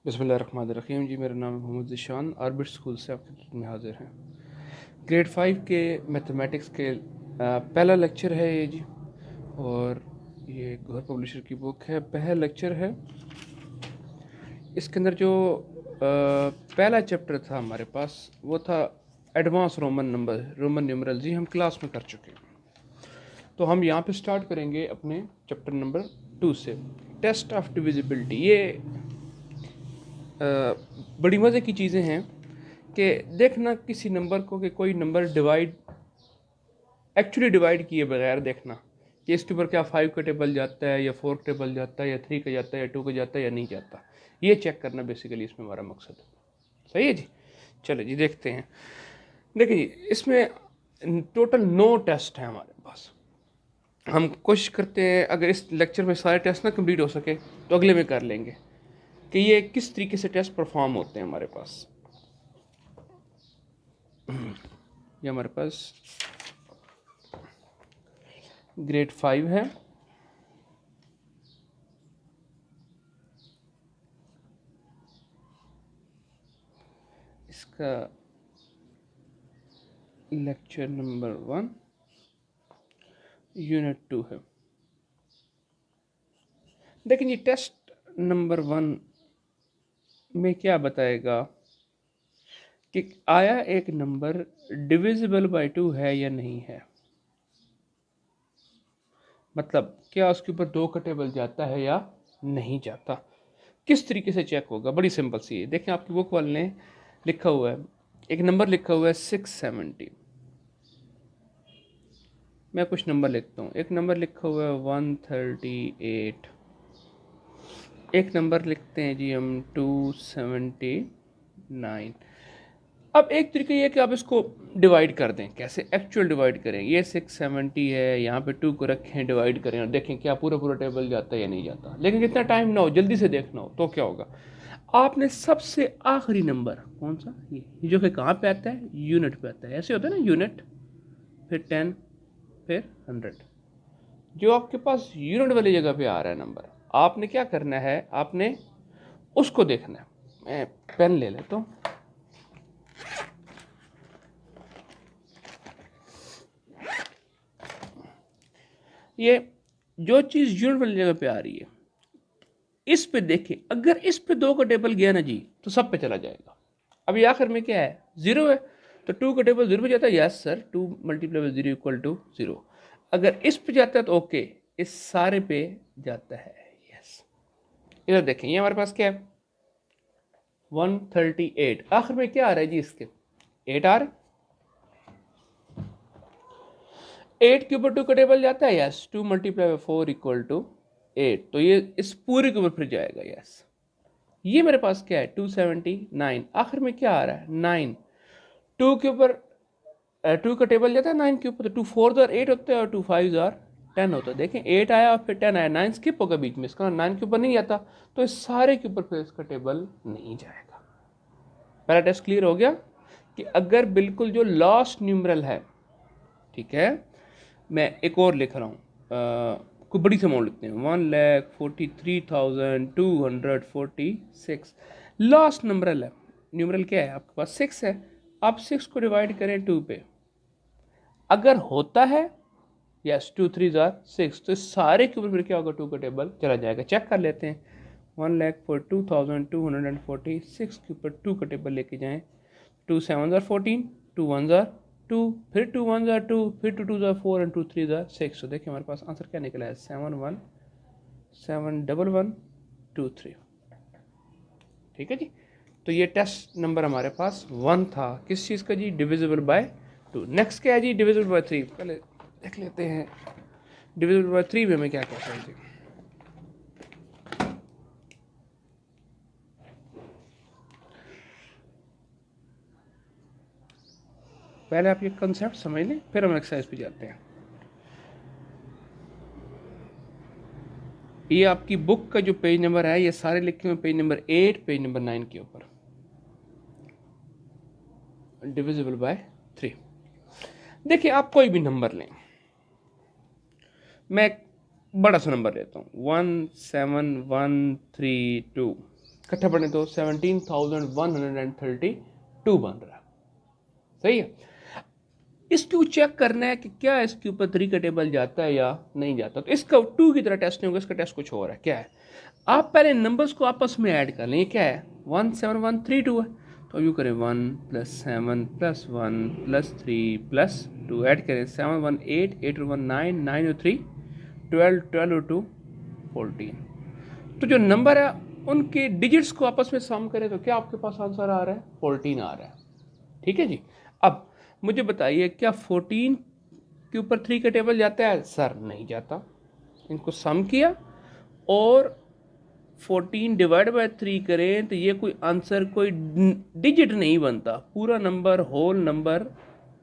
बिस्मिल्लाहिर्रहमानिर्रहीम जी, मेरा नाम है मोहम्मद ज़ीशान। आर्बिट स्कूल से आपकी खिदमत में हाजिर हैं। ग्रेड 5 के मैथमेटिक्स के पहला लेक्चर है ये जी, और ये गौहर पब्लिशर की बुक है। पहला लेक्चर है। इसके अंदर जो पहला चैप्टर था हमारे पास वो था एडवांस रोमन न्यूमरल जी, हम क्लास में कर चुके हैं। तो हम यहाँ पे स्टार्ट करेंगे अपने चैप्टर नंबर 2 से, टेस्ट ऑफ डिविजिबिलिटी। ये बड़ी मज़े की चीज़ें हैं कि देखना किसी नंबर को कि कोई नंबर एक्चुअली डिवाइड किए बगैर देखना कि इसके ऊपर क्या 5 का टेबल जाता है या 4 का टेबल जाता है या 3 का जाता है या 2 का जाता है या नहीं जाता। ये चेक करना बेसिकली इसमें हमारा मकसद है। सही है जी, चलो जी देखते हैं। देखिए इसमें टोटल 9 टेस्ट हैं हमारे पास। हम कोशिश करते हैं अगर इस लेक्चर में सारे टेस्ट ना कंप्लीट हो सके तो अगले में कर लेंगे कि ये किस तरीके से टेस्ट परफॉर्म होते हैं हमारे पास। ये हमारे पास ग्रेड 5 है। इसका लेक्चर नंबर 1 यूनिट 2 है। देखिए जी, टेस्ट नंबर 1 में क्या बताएगा कि आया एक नंबर डिविजिबल बाय 2 है या नहीं है। मतलब क्या उसके ऊपर 2 का टेबल जाता है या नहीं जाता। किस तरीके से चेक होगा, बड़ी सिंपल सी है। देखें आपकी बुक वाले ने लिखा हुआ है, एक नंबर लिखा हुआ है 670। मैं कुछ नंबर लिखता हूँ। एक नंबर लिखा हुआ है 138। एक नंबर लिखते हैं जी हम 279। अब एक तरीका ये है कि आप इसको डिवाइड कर दें। कैसे एक्चुअल डिवाइड करें। ये 670 है, यहाँ पे 2 को रखें, डिवाइड करें और देखें क्या पूरा पूरा टेबल जाता है या नहीं जाता। लेकिन कितना टाइम ना हो, जल्दी से देखना हो तो क्या होगा, आपने सबसे आखिरी नंबर कौन सा, ये जो कि कहाँ पे आता है, यूनिट पे आता है। ऐसे होता है ना, यूनिट फिर 10 फिर 100। जो आपके पास यूनिट वाली जगह पे आ रहा है नंबर, आपने क्या करना है, आपने उसको देखना है। मैं पेन ले लेता हूँ। ये जो चीज़ यूनिट वाली जगह पे आ रही है, इस पे देखें। अगर इस पे 2 का टेबल गया ना जी तो सब पे चला जाएगा। अभी आखिर में क्या है, 0 है, तो 2 का टेबल 0 पे जाता है। Yes sir, 2 multiply by 0 equal to 0। अगर इस पे जाता है तो ओके, इस सारे पे जाता है। यस, इधर देखें, ये हमारे पास क्या है 138। आखिर में क्या आ रहा है जी, इसके 8 आ रहा है। 8 के ऊपर 2 का टेबल जाता है। Yes, 2 multiply by 4 equal to 8। तो ये इस पूरे के ऊपर फिर जाएगा। यस, ये मेरे पास क्या है 279। आखिर में क्या आ रहा है 9। 2 के ऊपर 2 का टेबल जाता है 9 के ऊपर, तो 2 4 आर 8 होते हैं और 2 5 आर 10 होता है। देखें 8 आया और फिर 10 आया, 9 स्किप होगा बीच में, इसका 9 के ऊपर नहीं जाता, तो इस सारे के ऊपर फिर इसका टेबल नहीं जाएगा। पहला टेस्ट क्लियर हो गया कि अगर बिल्कुल जो लास्ट न्यूमरल है, ठीक है, मैं एक और लिख रहा हूँ, कोई बड़ी सी अमाउंट लिखते हैं 1,43,246। लास्ट नंबरल है, न्यूमरल क्या है आपके पास 6 है। आप 6 को डिवाइड करें 2 पे, अगर होता है यस 2 3 जार 6, तो सारे के ऊपर फिर क्या होगा, 2 का टेबल चला जाएगा। चेक कर लेते हैं। 1,42,246 के ऊपर 2 का टेबल लेके जाएं। 2 7 जार 14, 2 1 जार 2, फिर 2 1 जार 2, फिर 2 2 जार 4 एंड 2 3 जार 6। तो देखिए हमारे पास आंसर क्या निकला है 7171123। ठीक है जी। तो ये टेस्ट नंबर हमारे पास 1 था, किस चीज़ का जी, डिविजिबल बाय 2। नेक्स्ट क्या है जी, डिविजिबल बाय 3। पहले देख लेते हैं डिविजिबल बाय 3 में हमें क्या कहता है जी। पहले आप ये कंसेप्ट समझ लें, फिर हम एक्सरसाइज पे जाते हैं। ये आपकी बुक का जो पेज नंबर है, ये सारे लिखे हुए पेज नंबर 8 पेज नंबर 9 के ऊपर, डिविजिबल बाय 3। देखिए आप कोई भी नंबर लें, मैं बड़ा सा नंबर लेता हूँ 17132। इकट्ठा पढ़ने तो 17,132 बन रहा है। सही है। इसको चेक करना है कि क्या इसके ऊपर 3 का टेबल जाता है या नहीं जाता। तो इसका 2 की तरह टेस्ट नहीं होगा, इसका टेस्ट कुछ और है। क्या है, आप पहले नंबर्स को आपस में ऐड कर लें। क्या है, 17132 है, तो यू करें 1 + 7 + 1 + 3 + 2 ऐड करें 7 1 8 8 1 9 9 3 12 12 2 14। तो जो नंबर है उनके डिजिट्स को आपस में सम करें तो क्या आपके पास आंसर आ रहा है, 14 आ रहा है। ठीक है जी। अब मुझे बताइए, क्या 14 के ऊपर 3 का टेबल जाता है? सर नहीं जाता। इनको सम किया और 14 डिवाइड बाय 3 करें तो ये कोई आंसर, कोई डिजिट नहीं बनता, पूरा नंबर, होल नंबर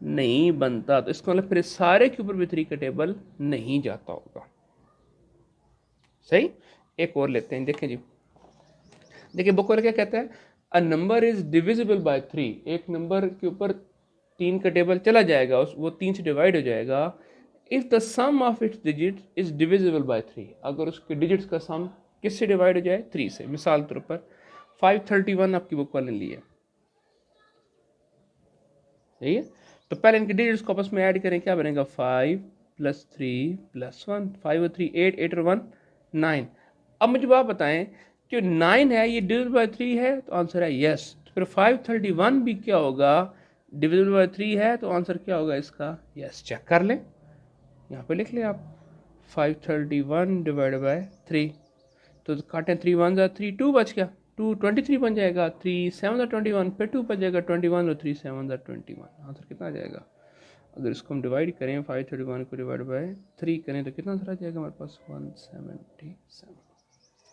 नहीं बनता। तो इसका मतलब फिर सारे के ऊपर भी 3 का टेबल नहीं जाता होगा। सही। एक और लेते हैं, देखें जी। देखिए बुक वाला क्या कहता है, अ नंबर इज डिविजिबल बाय 3। एक नंबर के ऊपर 3 का टेबल चला जाएगा, वो 3 से डिवाइड हो जाएगा if the sum of its digit is divisible by 3। अगर उसके डिजिट्स का सम किससे डिवाइड हो जाए, 3 से। मिसाल के तौर पर 531 आपकी बुक वाले ने ली है। सही है। तो पहले इनके डिजिट्स को आपस में ऐड करें, क्या बनेगा, 5 + 3 + 1, 5 और 3 8, 8 और 1 9। अब मुझे आप बताएं, जो 9 है ये डिविजिबल बाय 3 है, तो आंसर है यस। तो फिर 531 भी क्या होगा, डिविजिबल बाय 3 है, तो आंसर क्या होगा इसका, यस। चेक कर लें, यहाँ पे लिख लें आप 531 डिवाइड बाय 3। तो काटें 3 1 जा 3, 2 बच गया, 2 23 बन जाएगा, 3 7 जा 21, फिर 2 बच जाएगा 21 और 3 7 जा 21। आंसर कितना आ जाएगा, अगर इसको हम डिवाइड करें 531 को डिवाइड बाय 3 करें तो कितना आंसर आ जाएगा हमारे पास, 177।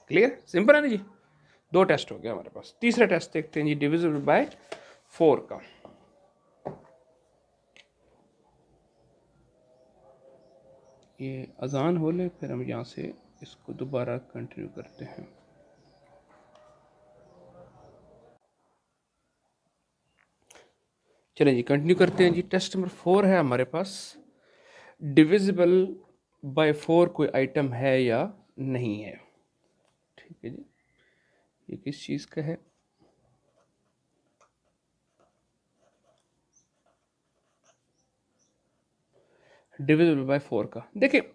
क्लियर, सिंपल है ना जी। 2 टेस्ट हो गया हमारे पास। तीसरा टेस्ट देखते हैं जी, डिविजिबल बाय 4 का। ये अजान हो ले फिर हम यहाँ से इसको दोबारा कंटिन्यू करते हैं। चलें जी, कंटिन्यू करते हैं जी। टेस्ट नंबर 4 है हमारे पास, डिविजिबल बाय 4 कोई आइटम है या नहीं है। ठीक है जी, ये किस चीज़ का है, डिविजिबल बाय 4 का। देखिए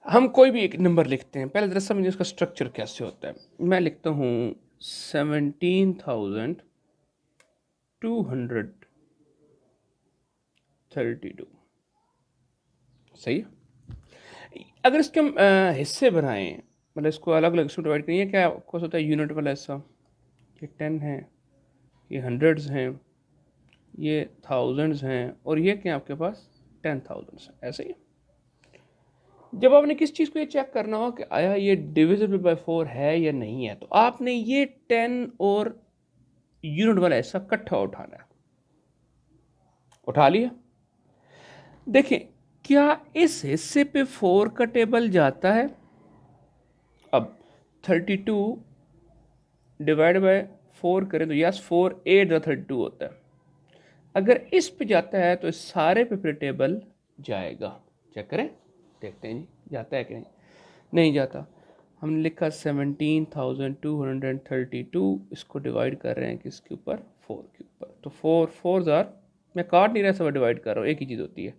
हम कोई भी एक नंबर लिखते हैं, पहले जरा समझिए उसका स्ट्रक्चर कैसे होता है। मैं लिखता हूँ 17,232। सही है। अगर इसके हम हिस्से बनाएं, मतलब इसको अलग अलग हिस्सों डिवाइड करिए, क्या कौन होता है यूनिट वाला हिस्सा, ये 10 है, ये हंड्रेड्स हैं, ये थाउजेंड्स हैं, और ये क्या आपके पास 10,000 है। ऐसे ही जब आपने किस चीज़ को ये चेक करना हो कि आया ये डिविजिबल बाय 4 है या नहीं है, तो आपने ये 10 और यूनिट वाला हिस्सा इकट्ठा उठाना है। उठा लिया। देखिए क्या इस हिस्से पे 4 का टेबल जाता है। अब 32 डिवाइड बाय 4 करें तो यस 4 8 32 होता है। अगर इस पे जाता है तो इस सारे पे फिर टेबल जाएगा। चेक करें, देखते हैं जी जाता है कि नहीं जाता। हमने लिखा 17,232, इसको डिवाइड कर रहे हैं किसके ऊपर, 4 के ऊपर। तो 4 4 जार, मैं काट नहीं रहा, सब डिवाइड कर रहा हूँ, एक ही चीज़ होती है।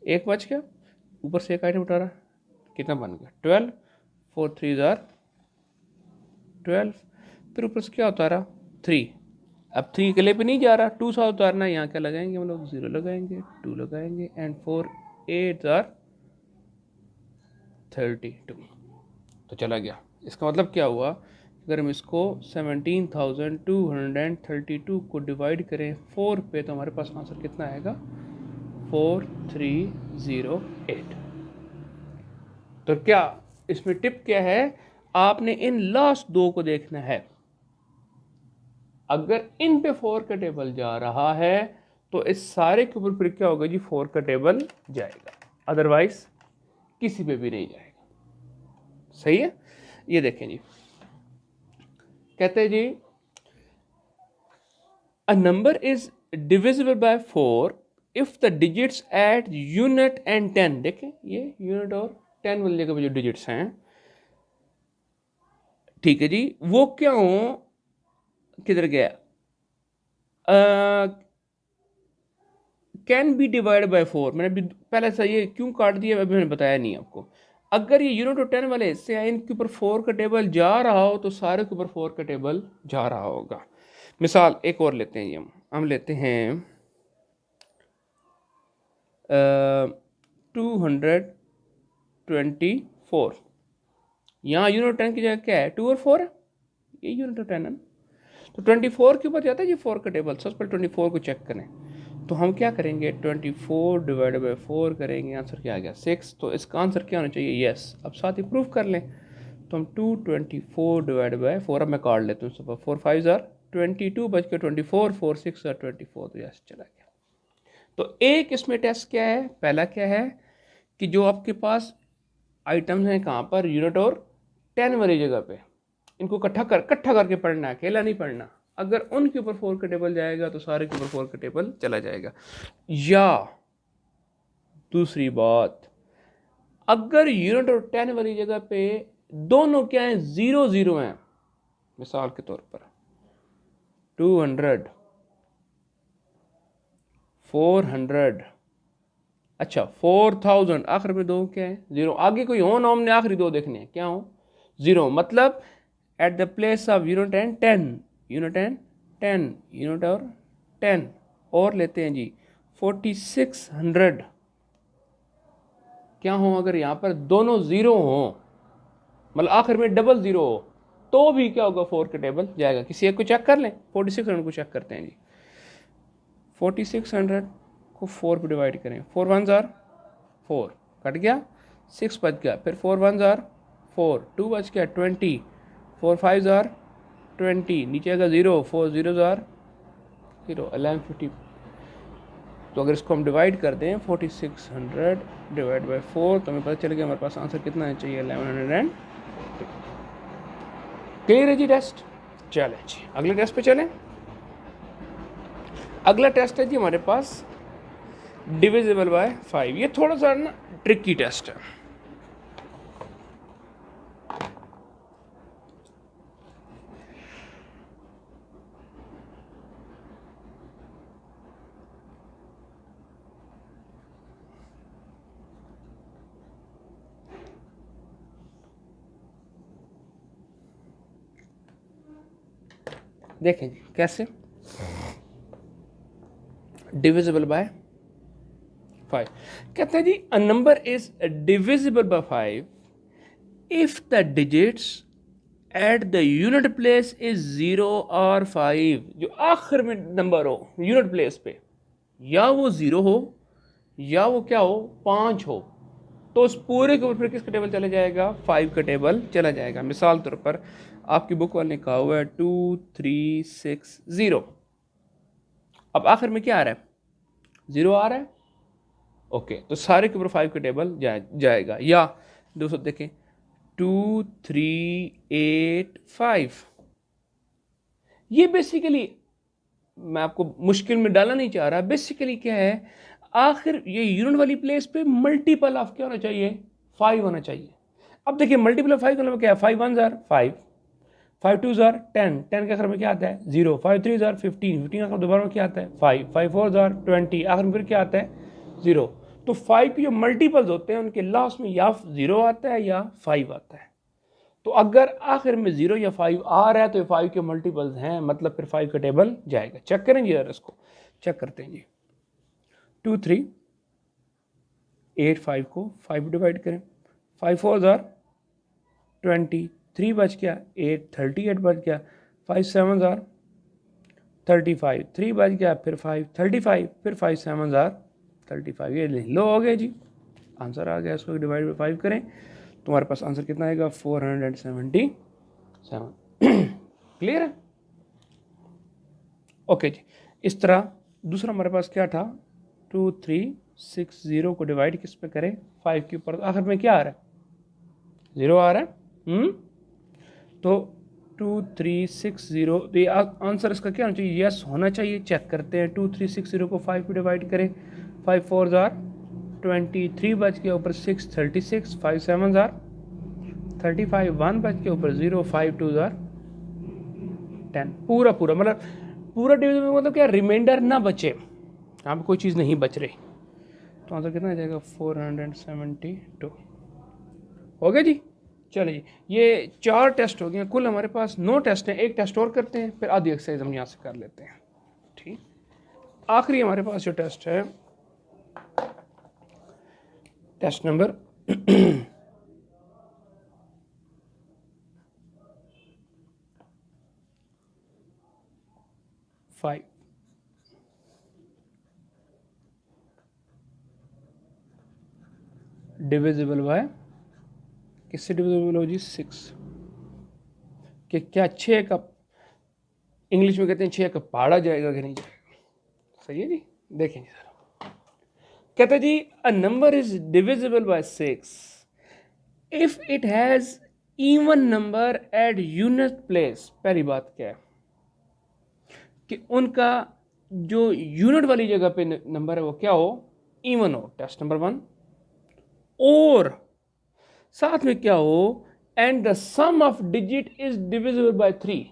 एक बच गया, ऊपर से एक आइटम उठा रहा, कितना बन गया 12, 4 3 जार 12, फिर ऊपर से क्या उतारा 3। अब 3 के लिए पे नहीं जा रहा, 2 सा उतारना है, यहाँ क्या लगाएंगे हम लोग, 0 लगाएंगे, 2 लगाएंगे, एंड 4 8 जार 32। तो चला गया। इसका मतलब क्या हुआ, अगर हम इसको 17,232 को डिवाइड करें 4 पे तो हमारे पास आंसर कितना आएगा, 4308। तो क्या इसमें टिप क्या है, आपने इन लास्ट 2 को देखना है। अगर इन पे 4 का टेबल जा रहा है तो इस सारे के ऊपर फिर क्या होगा जी, 4 का टेबल जाएगा, अदरवाइज किसी पे भी नहीं जाएगा। सही है। ये देखें जी, कहते हैं जी a number is divisible by 4 if the digits at unit and 10। देखें ये यूनिट और 10 वाली जगह पे जो डिजिट्स हैं ठीक है जी, वो क्यों किधर गया, कैन बी डिवाइड बाय 4, मैंने अभी पहले से ये क्यों काट दिया अभी मैंने बताया नहीं आपको। अगर ये यूनिट और 10 वाले हिस्से हैं, इनके ऊपर 4 का टेबल जा रहा हो तो सारे के ऊपर 4 का टेबल जा रहा होगा। मिसाल एक और लेते हैं, ये हम लेते हैं 224, यहाँ यूनिट 10 की जगह क्या है, 2 और 4 है, ये यूनिट और 10 है। तो 24 के ऊपर जाता है जी 4 का टेबल, सबसे पहले 24 को चेक करें। तो हम क्या करेंगे, 24 डिवाइड बाई 4 करेंगे, आंसर क्या आ गया 6। तो इसका आंसर क्या होना चाहिए, यस। अब साथ ही प्रूफ कर लें, तो हम 224 डिवाइड बाई 4, अब मैं काट लेता हूँ सुबह, 4 5 ज़ार 22 बच के 24, 4 6 ज़ार 24, तो यस चला गया। तो एक इसमें टेस्ट क्या है, पहला क्या है कि जो आपके पास आइटम्स हैं कहाँ पर, यूनिट और 10 वाली जगह पे, इनको इकट्ठा करके पढ़ना है, अकेला नहीं पढ़ना। अगर उनके ऊपर 4 का टेबल जाएगा तो सारे के ऊपर 4 का टेबल चला जाएगा। या दूसरी बात, अगर यूनिट और 10 वाली जगह पे दोनों क्या है, 0 0 हैं, मिसाल के तौर पर 200 400, अच्छा 4000, आखिर में दो क्या है, 0, आगे कोई हो ना, हमने आखिरी दो देखने हैं क्या हो, 0, मतलब at the place of unit and 10, unit and 10, unit और 10, और लेते हैं जी 4600, क्या हो, अगर यहाँ पर दोनों 0 हो, मतलब आखिर में डबल 0 हो, तो भी क्या होगा, 4 का टेबल जाएगा। किसी एक को चेक कर लें, 4600 को चेक करते हैं जी, 4600 को 4 पे डिवाइड करें, 4 1 ज़ार 4 कट गया, 6 बच गया, फिर 4 1 ज़ार 4, 2 बच गया 20, 4 5 ज़ार 20, नीचे आएगा 0, 4 0 ज़ार 0, 1150। तो अगर इसको हम डिवाइड कर दें 4600 डिवाइड बाई 4, तो हमें पता चल गया हमारे पास आंसर कितना है चाहिए, 1100। क्लियर है जी टेस्ट। चलें जी अगले टेस्ट पे चलें। अगला टेस्ट है जी हमारे पास डिविजिबल बाय 5। ये थोड़ा सा ना ट्रिकी टेस्ट है। देखें जी कैसे, डिविजिबल बाय 5 कहते हैं जी, अ number is divisible by 5 if the digits at the unit place is 0 और 5। जो आखिर में नंबर हो यूनिट प्लेस पे, या वो 0 हो या वो क्या हो 5 हो, तो उस पूरे के ऊपर किसका टेबल चला जाएगा, 5 का टेबल चला जाएगा। मिसाल तौर पर आपकी बुक वाले ने कहा हुआ है 2 3 6 0, अब आखिर में क्या आ रहा है, 0 आ रहा है, ओके, तो सारे के ऊपर 5 का टेबल जाएगा। या दोस्तों देखें 2 3 8 5, ये बेसिकली मैं आपको मुश्किल में डालना नहीं चाह रहा, बेसिकली क्या है, आखिर ये यूनिट वाली प्लेस पे मल्टीपल ऑफ क्या होना चाहिए, 5 होना चाहिए। अब देखिए मल्टीपल ऑफ 5 का मतलब क्या है, 5 1 ज़ार 5, 5 2 ज़ार 10, 10 के आखिर में क्या आता है 0, 5 3 ज़ार 15, 15 का दोबारा में क्या आता है 5, 5 4 ज़ार 20, आखिर में फिर क्या आता है 0। तो 5 के जो मल्टीपल्स होते हैं उनके लास्ट में या 0 आता है या 5 आता है। तो अगर आखिर में 0 या 5 आ रहा है तो 5 के मल्टीपल्स हैं, मतलब फिर 5 का टेबल जाएगा। चेक करें जी, इसको चेक करते हैं जी, 2 3 8 5 को 5 डिवाइड करें, 5 4 ज़ार 20, 3 बच गया, 8 38 बच गया, 5 7 ज़ार 35, 3 बच गया, फिर 5 35, फिर 5 7 ज़ार 35, ये लो हो गया जी आंसर आ गया। इसको डिवाइड बाई 5 करें, तुम्हारे पास आंसर कितना आएगा 477। क्लियर है, ओके जी। इस तरह दूसरा हमारे पास क्या था, 2 3 6 0 को डिवाइड किस पे करें, 5 के ऊपर, आखिर में क्या आ रहा है 0 आ रहा है। तो 2 3 6 0, तो ये आंसर इसका क्या होना चाहिए, यस होना चाहिए। चेक करते हैं, 2 3 6 0 को 5 पे डिवाइड करें, 5 4 ज़ार 20, 3 बच गया, ऊपर 6 36, 5 7 ज़ार 35 1 बच के ऊपर 0 5 2 ज़ार 10 पूरा पूरा मतलब पूरा डिविजिबल मतलब क्या रिमाइंडर ना बचे, यहाँ पे कोई चीज़ नहीं बच रही। तो आंसर कितना आ जाएगा 472। हो गया जी। चलिए जी ये 4 टेस्ट हो गए, कुल हमारे पास 9 टेस्ट हैं, एक टेस्ट और करते हैं फिर आधी एक्सरसाइज हम यहाँ से कर लेते हैं। ठीक, आखिरी हमारे पास जो टेस्ट है टेस्ट नंबर 5। डिविजिबल बाय किससे डिविजिबल हो जी 6, कि क्या 6 का इंग्लिश में कहते हैं 6 का पहाड़ा जाएगा कि नहीं जाएगा। सही है जी। देखें जी सर, कहते जी अ number is divisible by 6 if it has even number at unit place. पहली बात क्या है कि उनका जो यूनिट वाली जगह पे नंबर है वो क्या हो, इवन हो, टेस्ट नंबर 1। और साथ में क्या हो, and the sum of digit is divisible by 3।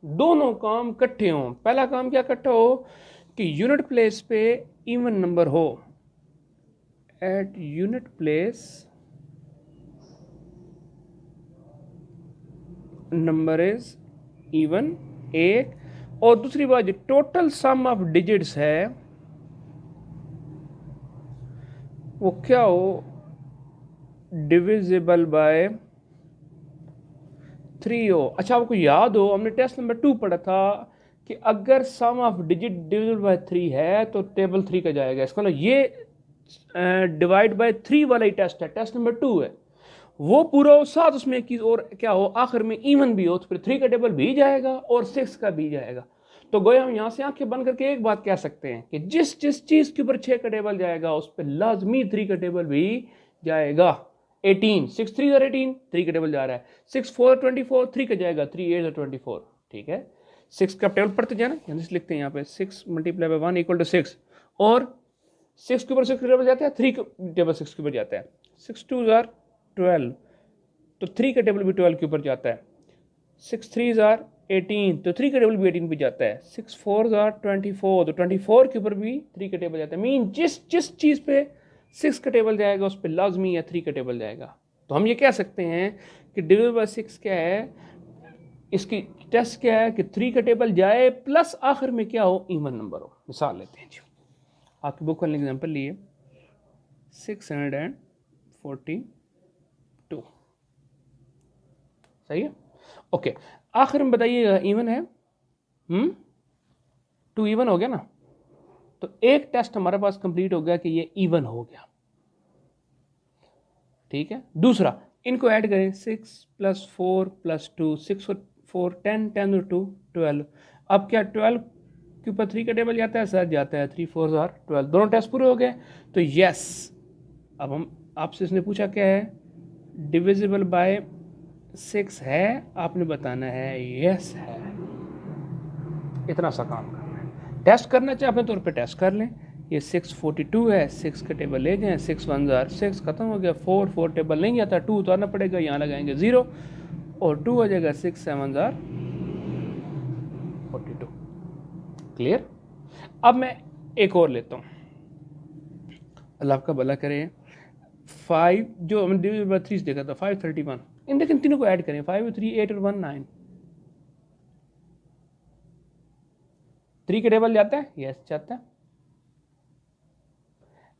दोनों काम इकट्ठे हों। पहला काम क्या इकट्ठा हो कि यूनिट प्लेस पे इवन नंबर हो, at unit place number is even, एक। और दूसरी बात जो टोटल सम ऑफ डिजिट्स है वो क्या हो, डिविजिबल बाय 3 हो। अच्छा आपको याद हो हमने टेस्ट नंबर 2 पढ़ा था कि अगर सम ऑफ डिजिट डिविजिबल बाय 3 है तो टेबल 3 का जाएगा। इसका मतलब ये डिवाइड बाय 3 वाला ही टेस्ट है, टेस्ट नंबर 2 है वो पूरा हो, साथ उसमें एक चीज और क्या हो, आखिर में इवन भी हो तो फिर 3 का टेबल भी जाएगा और 6 का भी जाएगा। तो गोया हम यहां से आंखें बंद करके एक बात कह सकते हैं कि जिस जिस चीज के ऊपर 6 का टेबल जाएगा उस पर लाजमी 3 का टेबल भी जाएगा। 18 6 3 18 3 का टेबल जा रहा है, 6 4 24 3 का जाएगा, 3 8 24। ठीक है, 6 का टेबल पढ़ते जाना, यहाँ से लिखते हैं यहाँ पे 6 मल्टीप्लाई बाय 1 इक्वल टू 6। और 6 के ऊपर 6 का टेबल जाता है, 3 का टेबल 6 के ऊपर जाता है, 6 2 जार 12, तो 3 का टेबल भी 12 के ऊपर जाता है, 6 3 जार 18, तो 3 का टेबल भी 18 पे जाता है, 6 4 जार 24, तो 24 के ऊपर भी 3 का टेबल जाता है। मीन जिस जिस चीज़ पे 6 का टेबल जाएगा उस पर लाजमी या 3 का टेबल जाएगा। तो हम ये कह सकते हैं कि डिविजिबल बाय 6 क्या है, इसकी टेस्ट क्या है कि 3 का टेबल जाए प्लस आखिर में क्या हो, इवन नंबर हो। मिसाल लेते हैं जी, आपकी बुक वाले एग्जाम्पल लिए 642, सही है। ओके, आखिर में बताइएगा इवन है, 2 इवन हो गया ना, तो एक टेस्ट हमारे पास कंप्लीट हो गया कि ये इवन हो गया। ठीक है, दूसरा इनको ऐड करें 6 + 4 + 2, 6 और 4 10, 10 और 2 12। अब क्या 12 के ऊपर 3 का टेबल जाता है सर, जाता है, 3 4 जार 12। दोनों टेस्ट पूरे हो गए तो यस। अब हम आपसे इसने पूछा क्या है, डिविजिबल बाय 6 है, आपने बताना है यस है। इतना सा काम करना है, टेस्ट करना चाहे अपने तौर पे टेस्ट कर लें। ये 642 है, 6 का टेबल ले जाएं, 6 1 जार 6 खत्म हो गया, 4 4 टेबल नहीं आता, 2 उतारना पड़ेगा, यहाँ लगाएंगे 0 और 2 हो जाएगा, 6 7 जार 42। क्लियर। अब मैं एक और लेता हूँ, अल्लाह आपका भला करे। 5 जो हमने डिविजिबल बाय 3 से देखा था 531, इन देखें तीनों को ऐड करें, 5 3 8 और 1 9। 3 का टेबल जाता है, यस जाता है,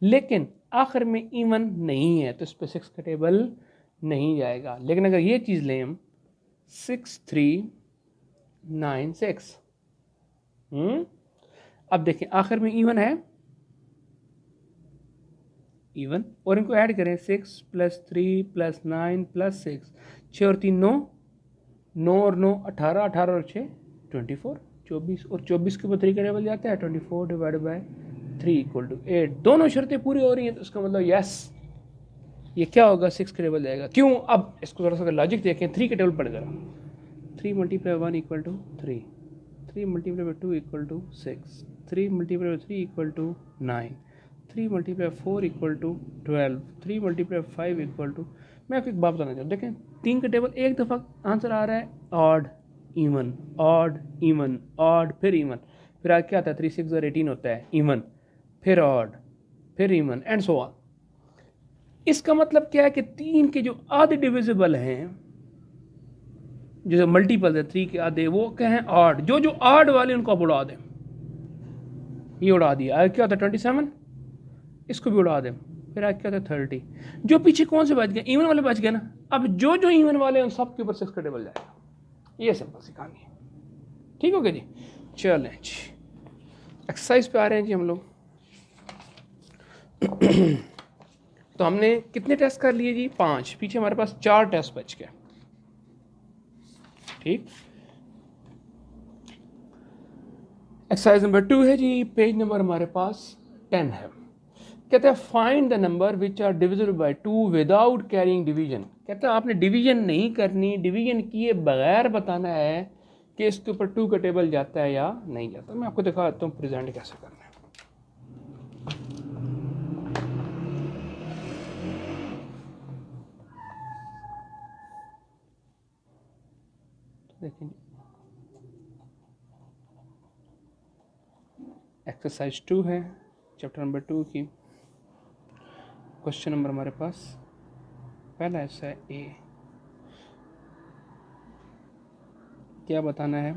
लेकिन आखिर में इवन नहीं है तो इस पर 6 का टेबल नहीं जाएगा। लेकिन अगर ये चीज़ लें हम 6 3 9 6, अब देखें आखिर में इवन है, इवन, और इनको ऐड करें 6 + 3 + 9 + 6, 6 और 3 9, 9 और 9 18, 18 और 6 24, 24 और 24 के ऊपर 3 का टेबल जाता है, 24 डिवाइड बाय 3 इक्वल टू 8। दोनों शर्तें पूरी हो रही हैं तो इसका मतलब यस ये क्या होगा, 6 का टेबल जाएगा। क्यों, अब इसको थोड़ा सा लॉजिक देखें, 3 का टेबल पढ़ जरा, 3 × 1 = 3, 3 × 2 = 6, 3 × 3 = 9, 3 × 4 = 12, 3 × 5 = मैं आपको एक बात बताना चाहूँ, देखें 3 का टेबल एक दफ़ा आंसर आ रहा है odd even odd even odd फिर इवन, फिर आगे क्या आता है 3 6 और 18 होता है इवन, फिर ऑड फिर इवन एंड सो ऑन। इसका मतलब क्या है कि 3 के जो आधे डिविजिबल हैं, जो मल्टीपल है 3 के आधे, वो क्या हैं ऑड, जो जो ऑड वाले उनको आप उड़ा दें। ये उड़ा दिया, आगे क्या होता है 27, इसको भी उड़ा दें, फिर आगे क्या होता है 30। जो पीछे कौन से बच गए, इवन वाले बच गए ना। अब जो जो इवन वाले उन सब के ऊपर 6 का टेबल जाएगा। ये सिंपल सी कहानी है। ठीक हो गया जी। चलें जी, एक्सरसाइज पे आ रहे हैं जी हम लोग। तो हमने कितने टेस्ट कर लिए जी 5, पीछे हमारे पास 4 टेस्ट बच गए। ठीक, एक्सरसाइज नंबर 2 है जी, पेज नंबर हमारे पास 10 है। कहते हैं find the number which are divisible by 2 without carrying division. कहते हैं आपने डिवीजन नहीं करनी, डिवीजन किए बगैर बताना है कि इसके ऊपर 2 का टेबल जाता है या नहीं जाता। मैं आपको दिखाता हूँ प्रेजेंट कैसे करना है। देखें एक्सरसाइज 2 है चैप्टर नंबर 2 की। क्वेश्चन नंबर हमारे पास पहला ऐसा है ए। क्या बताना है,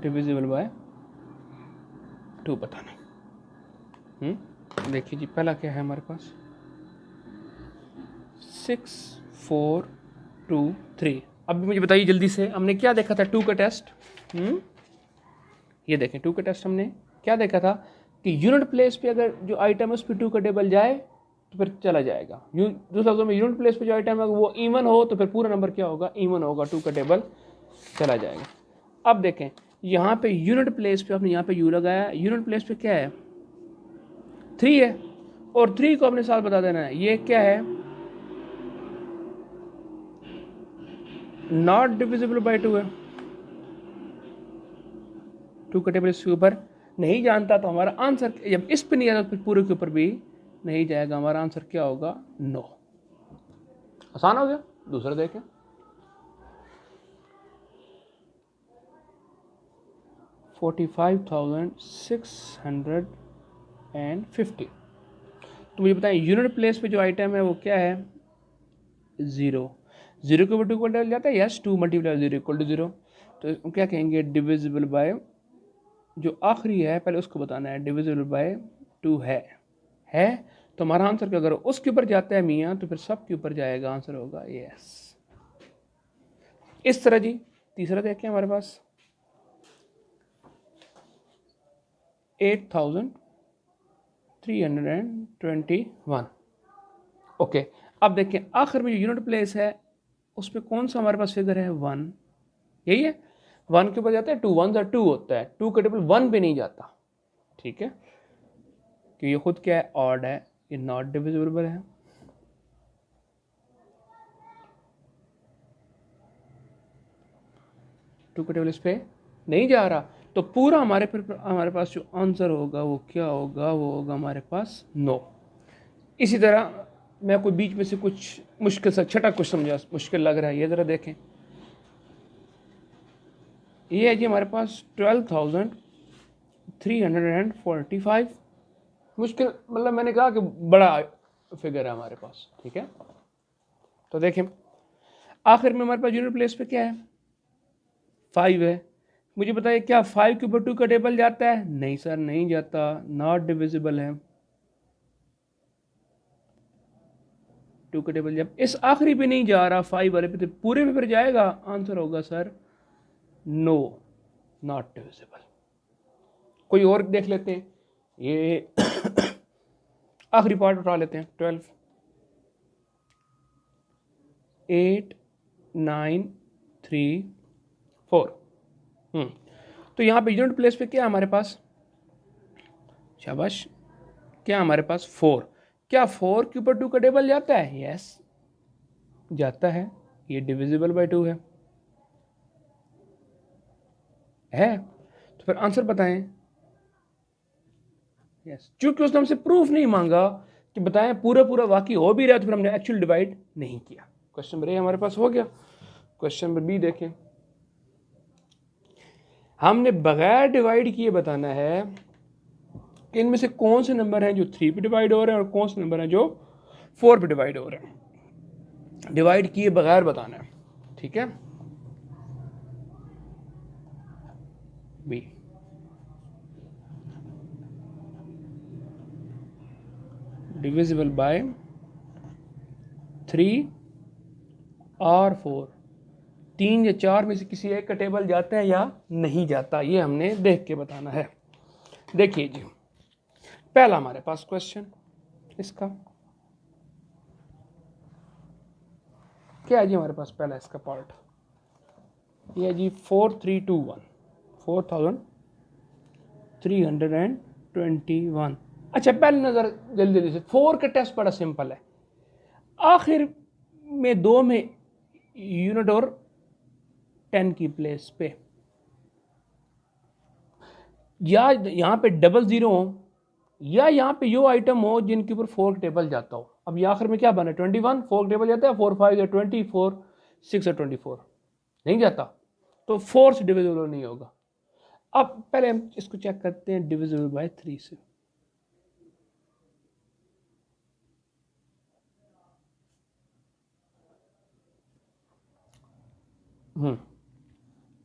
डिविजिबल बाय 2 बताना। देखिए जी, पहला क्या है हमारे पास 6 4 2 3। अब मुझे बताइए जल्दी से, हमने क्या देखा था 2 का टेस्ट। ये देखें 2 का टेस्ट हमने क्या देखा था कि यूनिट प्लेस पे अगर जो आइटम है उस पर 2 का टेबल जाए तो फिर चला जाएगा। दूसरे लफ्ज़ों में यूनिट प्लेस पे जो आइटम है वो इवन हो तो फिर पूरा नंबर क्या होगा, इवन होगा, 2 का टेबल चला जाएगा। अब देखें यहाँ पे यूनिट प्लेस पे आपने यहाँ पे यू लगाया, यूनिट प्लेस पे क्या है 3 है, और 3 को अपने साथ बता देना है ये क्या है, नॉट डिविजिबल बाय 2 है। 2 का टेबल इसके ऊपर नहीं जानता तो हमारा आंसर, जब इस पे नहीं आता तो पूरे के ऊपर भी नहीं जाएगा। हमारा आंसर क्या होगा, नो। आसान हो गया। दूसरा देखें, $45,650। तो मुझे बताएं यूनिट प्लेस पे जो आइटम है वो क्या है, 0। 0 के ऊपर 2 का टेबल जाता है, यस 2 मल्टीप्लाई 0 इक्वल टू 0। तो क्या कहेंगे, डिविजिबल बाय जो आखिरी है पहले उसको बताना है, डिविजिबल बाय 2 है तो हमारा आंसर क्या, अगर उसके ऊपर जाता है मियाँ तो फिर सब के ऊपर जाएगा, आंसर होगा यस। इस तरह जी। तीसरा देखें हमारे पास 8,321। ओके, अब देखें आखिर में जो यूनिट प्लेस है उसमें कौन सा हमारे पास फिगर है, 1। यही है, 1 के ऊपर जाता है 2, 1 सा 2 होता है, 2 का टेबल 1 पे नहीं जाता। ठीक है, कि ये खुद क्या है, ऑड है, ये नॉट डिविजिबल है। टू का टेबल इस पे नहीं जा रहा तो पूरा हमारे पास जो आंसर होगा वो क्या होगा, वो होगा हमारे पास नो। इसी तरह मैं कोई बीच में से कुछ मुश्किल सा छठा कुछ समझा, मुश्किल लग रहा है, ये ज़रा देखें। ये है जी हमारे पास 12,345। मुश्किल मतलब मैंने कहा कि बड़ा फिगर है हमारे पास। ठीक है, तो देखें आखिर में हमारे पास यूनिट प्लेस पे क्या है, 5 है। मुझे बताइए क्या 5 के ऊपर 2 का टेबल जाता है, नहीं सर नहीं जाता, नॉट डिविजिबल है। 2 का टेबल जब इस आखिरी पे नहीं जा रहा 5 वाले पे तो पूरे पे फिर जाएगा, आंसर होगा सर नो, नॉट डिविजिबल। कोई और देख लेते हैं, ये आखिरी पार्ट उठा लेते हैं, 12 8 9 3 4। तो यहाँ पे यूनिट प्लेस पे क्या है हमारे पास, शाबाश, क्या हमारे पास 4। क्या 4 के ऊपर 2 का टेबल जाता है, यस जाता है, ये डिविजिबल बाय 2 है। तो फिर आंसर बताएं, यस, चूंकि उसने हमसे प्रूफ नहीं मांगा कि बताएं पूरा पूरा वाकई हो भी रहा है, तो फिर हमने एक्चुअल डिवाइड नहीं किया। क्वेश्चन नंबर ए हमारे पास हो गया। क्वेश्चन नंबर बी देखें, हमने बगैर डिवाइड किए बताना है कि इनमें से कौन से नंबर हैं जो 3 पे डिवाइड हो रहे हैं और कौन से नंबर हैं जो 4 पे डिवाइड हो रहे हैं। डिवाइड किए बगैर बताना है, ठीक है। बी, डिविजिबल बाय 3 और 4, 3 या 4 में से किसी एक का टेबल जाता है या नहीं जाता, ये हमने देख के बताना है। देखिए जी, पहला हमारे पास क्वेश्चन इसका क्या है जी, हमारे पास पहला इसका पार्ट ये है जी 4321, 4321। अच्छा, पहले नजर जल्दी जल्दी से 4 का टेस्ट बड़ा सिंपल है, आखिर में 2 में यूनिट और 10 की प्लेस पे, या यहाँ पे डबल जीरो हो या यहाँ पे यो आइटम हो जिनके ऊपर 4 का टेबल जाता हो। अब ये आखिर में क्या बना, 21 4 का टेबल जाता है, 4 5 या 24 6 या 24 नहीं जाता, तो 4 से डिविजिबल नहीं होगा। अब पहले हम इसको चेक करते हैं डिविजिबल बाय 3 से।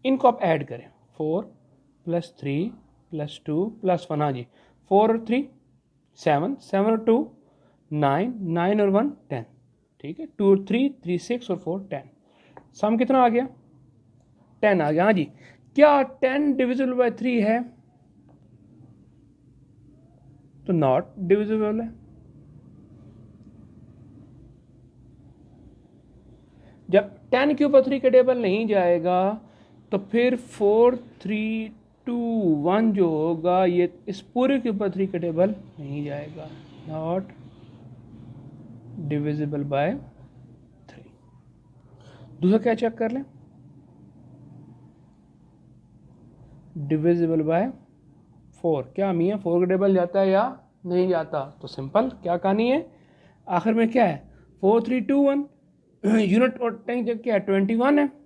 इनको आप ऐड करें, 4 + 3 + 2 + 1, हाँ जी 4 और 3 7, 7 और 2 9, 9 और 1 10, ठीक है। 2 और 3 3 6 और 4 10, सम कितना आ गया, 10 आ गया। हाँ जी, क्या 10 डिविजिबल बाय 3 है, तो नॉट डिविजिबल है। जब 10 के ऊपर 3 का टेबल नहीं जाएगा तो फिर 4 3 2 1 जो होगा ये इस पूरे के ऊपर 3 का टेबल नहीं जाएगा, नॉट डिविजिबल बाय 3। दूसरा क्या चेक कर लें, डिविजिबल बाय 4, क्या मियाँ 4 का टेबल जाता है या नहीं जाता, तो सिंपल क्या कहानी है, आखिर में क्या है 4 3 2 1, यूनिट और टाइम क्या है 21 है,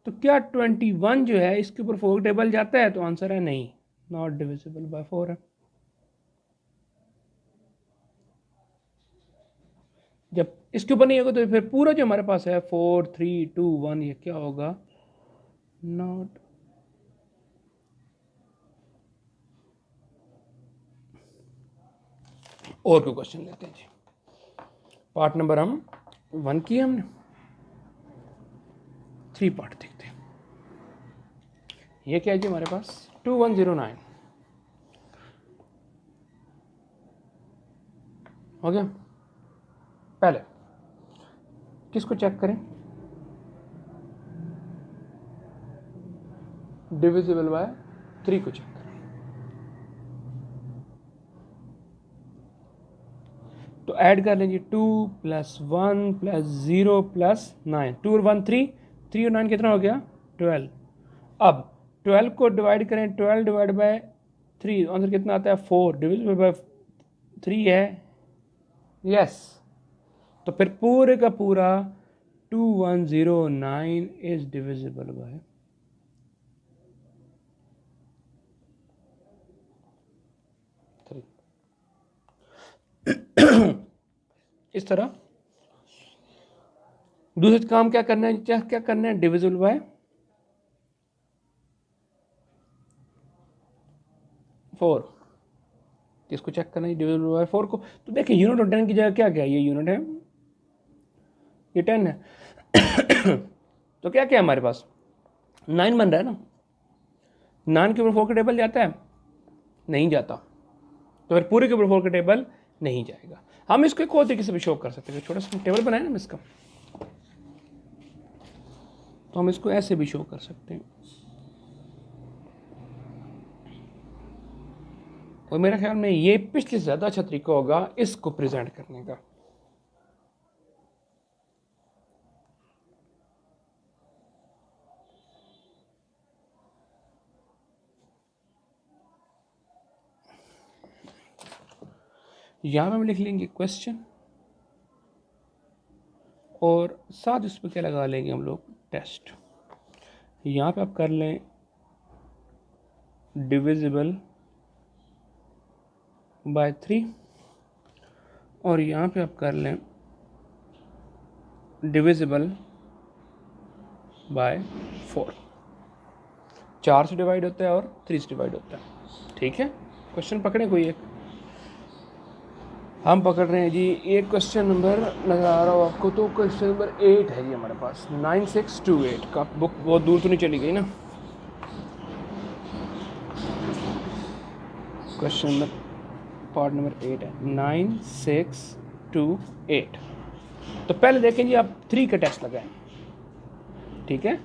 तो क्या 21 जो है इसके ऊपर 4 टेबल जाता है, तो आंसर है नहीं, नॉट डिविजिबल बाय 4 है। जब इसके ऊपर नहीं होगा तो फिर पूरा जो हमारे पास है 4 3 2 1 ये क्या होगा, नॉट। और कोई क्वेश्चन लेते हैं जी, पार्ट नंबर हम 1 किए हमने, 3 पार्ट देखते हैं। ये क्या है जी हमारे पास 2109 हो गया। पहले किसको चेक करें, डिविजिबल बाय 3 को चेक करें, तो ऐड कर लेंगे 2 + 1 + 0 + 9, 2 और 1 3, 3 और 9 कितना हो गया 12। अब 12 को डिवाइड करें, 12 डिवाइड बाय 3 आंसर कितना आता है 4, डिविजिबल बाय 3 है, यस। तो फिर पूरे का पूरा 2109 इज डिविजिबल बाय 3। इस तरह दूसरे काम क्या करना है, क्या करना है, डिविजिबल बाय 4, इसको चेक करना है डिविजिबल बाय 4 को। तो देखिए यूनिट और 10 की जगह क्या क्या है, ये यूनिट है ये 10 है। तो क्या क्या है हमारे पास 9 बन रहा है ना, 9 के ऊपर 4 का टेबल जाता है नहीं जाता, तो फिर पूरे के ऊपर 4 का टेबल नहीं जाएगा। हम इसको एक और तरीके से भी शो कर सकते हैं, छोटा सा टेबल बनाए ना इसका, तो हम इसको ऐसे भी शो कर सकते हैं, और मेरे ख्याल में ये पिछले से ज़्यादा अच्छा तरीका होगा इसको प्रेजेंट करने का। यहाँ पे हम लिख लेंगे क्वेश्चन और साथ उस पर क्या लगा लेंगे हम लोग, टेस्ट। यहाँ पे आप कर लें डिविजिबल बाय 3 और यहाँ पे आप कर लें डिविजिबल बाय 4। 4 से डिवाइड होता है और 3 से डिवाइड होता है। ठीक है, क्वेश्चन पकड़े कोई एक। हम पकड़ रहे हैं जी एक क्वेश्चन नंबर, नजर आ रहा हो आपको तो क्वेश्चन नंबर 8 है जी हमारे पास, 9628 का। बुक बहुत दूर तो नहीं चली गई ना। क्वेश्चन नंबर पार्ट नंबर 8 है 9628। तो पहले देखें जी, आप 3 का टेस्ट लगाएं। ठीक है,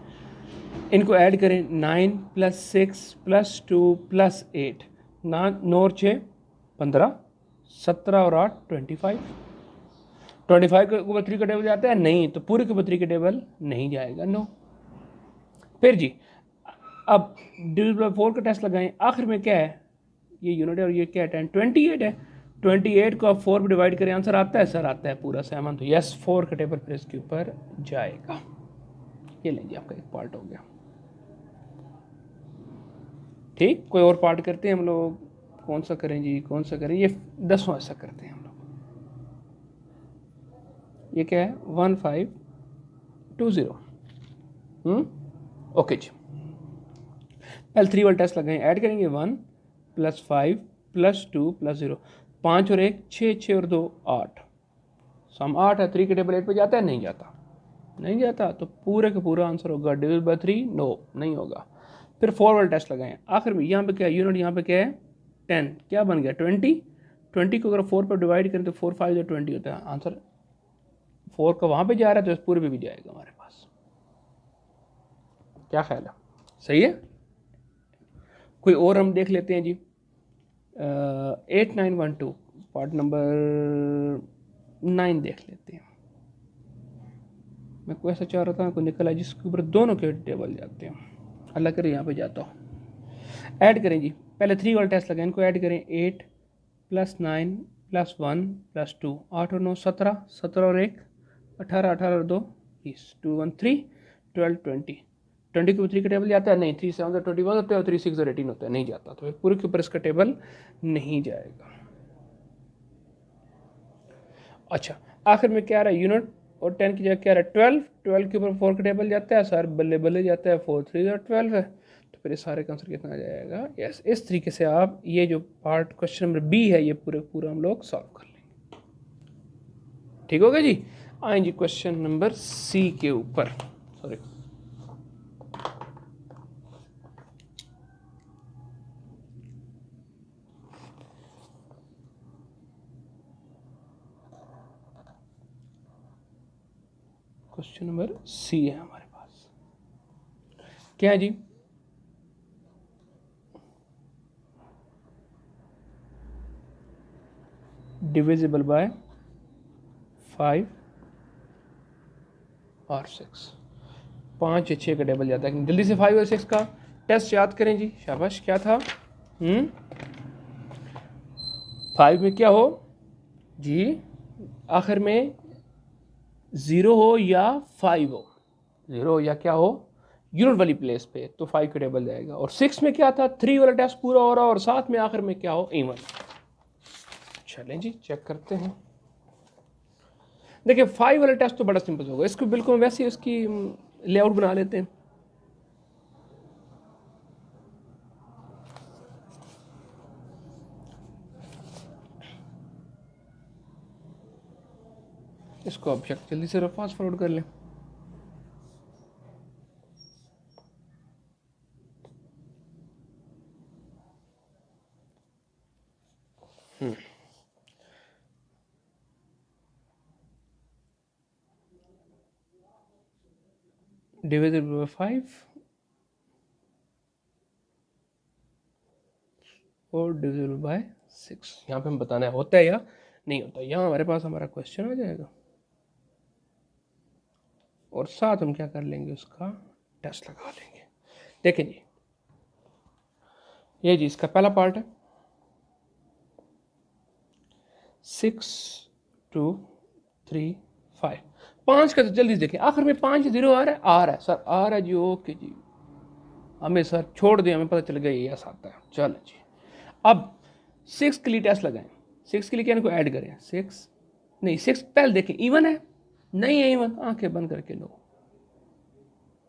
इनको ऐड करें 9 + 6 + 2 + 8, 9 और 6 15, 17 और 8 25। 25 के ऊपर 3 का टेबल जाता है नहीं, तो पूरे के ऊपर 3 का टेबल नहीं जाएगा, नो। फिर जी अब डिविजिबल बाय 4 का टेस्ट लगाएं। आखिर में क्या है, ये यूनिट है और ये क्या है 10, 28 है। 28 को आप 4 में डिवाइड करें, आंसर आता है सर, आता है पूरा 7। तो यस 4 का टेबल फिर इसके ऊपर जाएगा। ये लेंगे आपका एक पार्ट हो गया। ठीक, कोई और पार्ट करते हैं हम लोग। कौन सा करें जी, कौन सा करें, ये 10वां ऐसा करते हैं हम लोग। ये क्या है 1520। ओके जी, पहले 3 वाला टेस्ट लगाएं। ऐड करेंगे 1 + 5 + 2 + 0, 5 और 1 6, 6 और 2 8। सम 8 है, 3 के टेबल 8 पे जाता है, नहीं जाता, नहीं जाता। तो पूरे का पूरा आंसर होगा डिविजिबल बाय 3, नो नहीं होगा। फिर 4 वाला टेस्ट लगाएं। आखिर में यहाँ पे क्या है, यूनिट यहाँ पे क्या है 10, क्या बन गया 20। 20 को अगर 4 पर डिवाइड करें तो 4 5 जो 20 होता है। आंसर 4 का वहाँ पे जा रहा है तो इस पूरे पे भी जाएगा हमारे पास। क्या ख्याल है, सही है। कोई और हम देख लेते हैं जी। 8912 पार्ट नंबर 9 देख लेते हैं। मैं कोई ऐसा चाह रहा था कोई निकल आए जिसके ऊपर दोनों के टेबल जाते हैं। अल्लाह करे यहाँ पे जाता हूँ। ऐड करें जी, पहले 3 वाला टेस्ट लगाएं। इनको ऐड करें 8 + 9 + 1 + 2, 8 और 9 17, 17 और 1 18, 18 और 2 20, 2 1 3 12 20। 20 के ऊपर 3 का टेबल जाता है नहीं, 3 7 21 होता है और 3 6 18 होता है, नहीं जाता। तो पूरे के ऊपर इसका टेबल नहीं जाएगा। अच्छा, आखिर में क्या रहा है यूनिट और 10 की जगह क्या रहा है 12। 12 के ऊपर 4 का टेबल जाता है सर, बल्ले बल्ले जाता है, 4 3 और 12 है। तो फिर इस सारे का आंसर कितना आ जाएगा, यस। इस तरीके से आप ये जो पार्ट क्वेश्चन नंबर बी है ये पूरा हम लोग सॉल्व कर लेंगे। ठीक हो गया जी। आए जी क्वेश्चन नंबर सी के ऊपर, सॉरी क्वेश्चन नंबर सी है हमारे पास। क्या है जी, डिविजिबल बाय 5 और 6, 5 या 6 का टेबल जाता है। जल्दी से 5 और 6 का टेस्ट याद करें जी, शाबाश। क्या था 5 में क्या हो जी, आखिर में 0 हो या 5 हो, 0 या क्या हो यूनिट वाली प्लेस पे, तो 5 का टेबल जाएगा। और 6 में क्या था 3 वाला टेस्ट पूरा हो रहा और साथ में आखिर में क्या हो इवन। चलें जी चेक करते हैं। देखिए 5 वाला टेस्ट तो बड़ा सिंपल होगा, इसको बिल्कुल वैसे ही इसकी लेआउट बना लेते हैं। इसको अब जल्दी से फास्ट फॉरवर्ड कर लें। डिविजिबल बाय 5 और डिविजिबल बाय 6। यहाँ पे हम बताना है होता है या नहीं होता। यहाँ हमारे पास हमारा क्वेश्चन आ जाएगा और साथ हम क्या कर लेंगे, उसका टेस्ट लगा लेंगे। देखें जी, ये जी इसका पहला पार्ट है 6 2 3 5, 5 का तो जल्दी से देखें, आखिर में 5 0 आ रहा है, आ रहा है सर, आ रहा है जी, ओके जी, हमें सर छोड़ दें, हमें पता चल गया ये ऐसा आता है, चलो जी। अब 6 के लिए टेस्ट लगाएं, 6 के लिए क्या, इनको ऐड करें, 6 नहीं 6 पहले देखें इवन है, नहीं है इवन, आंखें बंद करके लो,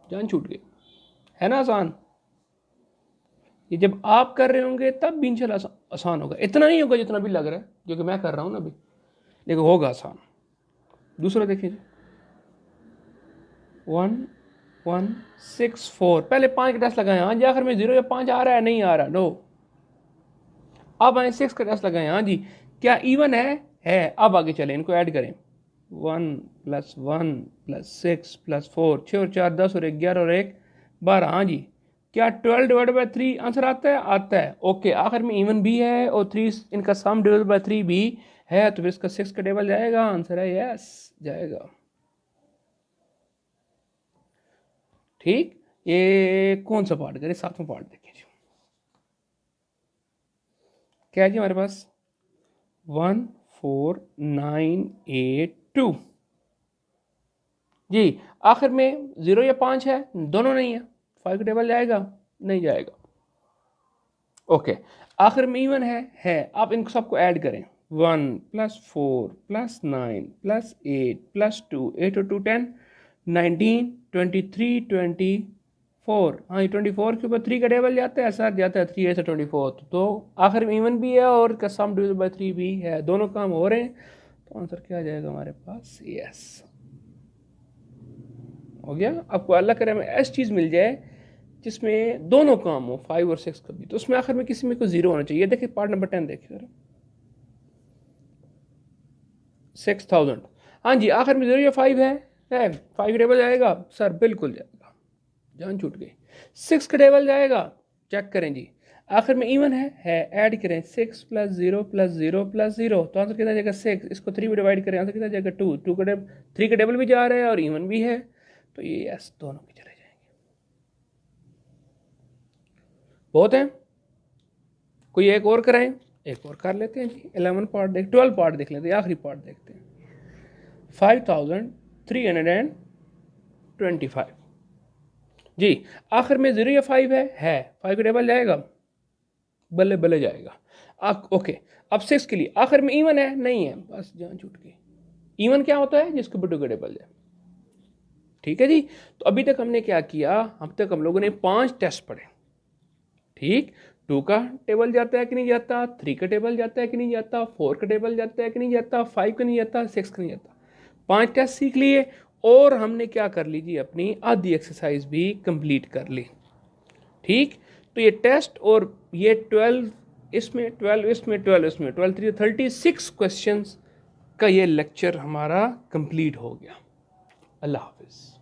जान छूट गई, है ना आसान। ये जब आप कर रहे होंगे तब भी इंशाल्लाह आसान होगा, इतना नहीं होगा जितना भी लग रहा है, जो कि मैं कर रहा हूँ ना अभी, लेकिन होगा आसान। दूसरा देखिए 1 1 6 4, पहले 5 का टेस्ट लगाए, हाँ जी, आखिर में 0 या 5 आ रहा है, नहीं आ रहा, नो। अब आए 6 का टेस्ट लगाए, हाँ जी, क्या इवन है। अब आगे चले, इनको ऐड करें, 1 + 1 + 6 + 4, 6 और 4 10 और 1 11 और 1 12, हाँ जी, क्या 12 डिवाइडेड बाई 3 आंसर आता है, आता है, ओके। आखिर में इवन भी है और 3 इनका सम डिवाइडेड बाई 3 भी है, तो फिर इसका 6 का टेबल जाएगा, आंसर है यस, जाएगा। ठीक, ये कौन सा पार्ट करें, 7वां पार्ट देखिए जी, क्या है जी हमारे पास 1 4 9 8 2 जी, आखिर में 0 या 5 है, दोनों नहीं है, 5 का टेबल जाएगा, नहीं जाएगा, ओके। आखिर में इवन है, आप इन सबको ऐड करें, 1 + 4 + 9 + 8 + 2, 8 और 2 10, 19 23 24, हाँ, 24 के ऊपर 3 का टेबल जाता है सर, जाता है 3 से 24, तो आखिर में इवन भी है और का सम डिवाइडेड बाय 3 भी है, दोनों काम हो रहे हैं, तो आंसर क्या आ जाएगा हमारे पास, यस, हो गया। आपको अल्लाह करे में ऐसी चीज़ मिल जाए जिसमें दोनों काम हो, 5 और 6 का भी, तो उसमें आखिर में किसी में कोई 0 होना चाहिए। देखिए पार्ट नंबर 10 देखिए सर, 6000, हाँ जी, आखिर में 0 या 5 है, 5 टेबल जाएगा सर, बिल्कुल जाएगा, जान छूट गई। 6 का टेबल जाएगा, चेक करें जी, आखिर में इवन है, ऐड करें 6 + 0 + 0 + 0, तो आंसर कितना जाएगा 6, इसको 3 में डिवाइड करें, आंसर कितना जाएगा 2, 2 का टेबल, 3 का टेबल भी जा रहा है और इवन भी है, तो ये यस दोनों भी चले जाएंगे। बहुत है, कोई एक और कराएं, एक और कर लेते हैं जी, 11 पार्ट देख, 12 पार्ट देख लेते हैं, आखिरी पार्ट देखते हैं, 5325 जी, आखिर में 0 या 5 है, 5 का टेबल जाएगा, बल्ले बल्ले जाएगा, ओके। अब 6 के लिए आखिर में इवन है, नहीं है, बस जान छूट गई। इवन क्या होता है, जिसको टू का टेबल जाए, ठीक है जी। तो अभी तक हमने क्या किया, अब तक हम लोगों ने 5 टेस्ट पढ़े, ठीक, 2 का टेबल जाता है कि नहीं जाता, 3 का टेबल जाता है कि नहीं जाता, 4 का टेबल जाता है कि नहीं जाता, 5 का नहीं जाता, 6 का नहीं जाता, 5 टेस्ट सीख लिए, और हमने क्या कर ली जी, अपनी आधी एक्सरसाइज भी कंप्लीट कर ली, ठीक। तो ये टेस्ट और ये 12 इसमें, 12 इसमें, 12 इसमें, 12 3 36 क्वेश्चंस का ये लेक्चर हमारा कंप्लीट हो गया। अल्लाह हाफिज़।